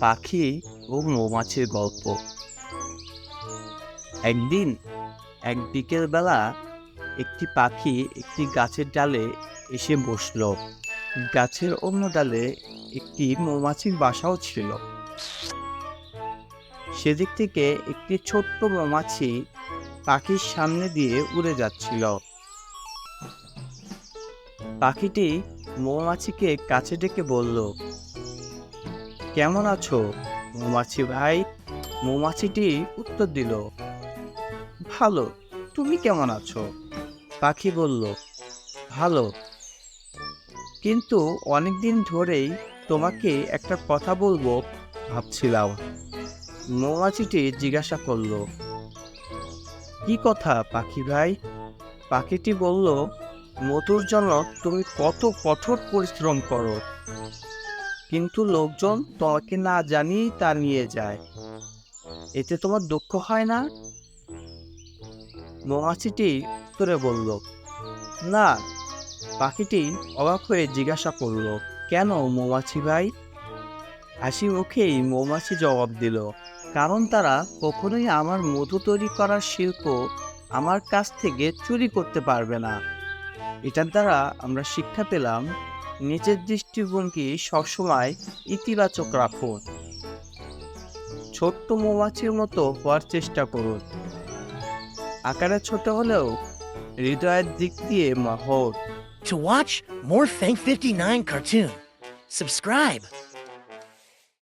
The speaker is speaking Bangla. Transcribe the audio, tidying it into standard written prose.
পাখি ও মৌমাছির গল্প। একদিন এক বিকেলবেলা একটি পাখি একটি গাছের ডালে এসে বসলো। গাছের অন্য ডালে একটি মৌমাছির বাসাও ছিল। সেদিক থেকে একটি ছোট্ট মৌমাছি পাখির সামনে দিয়ে উড়ে যাচ্ছিল। পাখিটি মৌমাছিকে কাছে ডেকে বলল, কেমন আছো মৌমাছি ভাই? মৌমাছিটি উত্তর দিল, ভালো, তুমি কেমন আছো? পাখি বলল, ভালো, কিন্তু অনেকদিন ধরেই তোমাকে একটা কথা বলবো ভাবছিলাম। মৌমাছিটি জিজ্ঞাসা করলো, কি কথা পাখি ভাই? পাখিটি বলল, মধুর জন্য তুমি কত কঠোর পরিশ্রম করো, কিন্তু লোকজন তোমাকে না জানিয়েই তা নিয়ে যায়, এতে তোমার দুঃখ হয় না? মৌমাছিটি উত্তরে বলল, না। পাখিটি অবাক হয়ে জিজ্ঞাসা করল, কেন মৌমাছি ভাই? হাসি মুখেই মৌমাছি জবাব দিল, কারণ তারা কখনোই আমার মধু তৈরি করার শিল্প আমার কাছ থেকে চুরি করতে পারবে না। এটার দ্বারা আমরা শিক্ষা পেলাম, নিজের দৃষ্টিভঙ্গি সবসময় ইতিবাচক রাখুন। ছোট্ট মৌমাছির মতো হওয়ার চেষ্টা করুন। আকারে ছোট হলেও হৃদয়ের দিক দিয়ে মহৎ। To watch more Fang 59 cartoon, subscribe.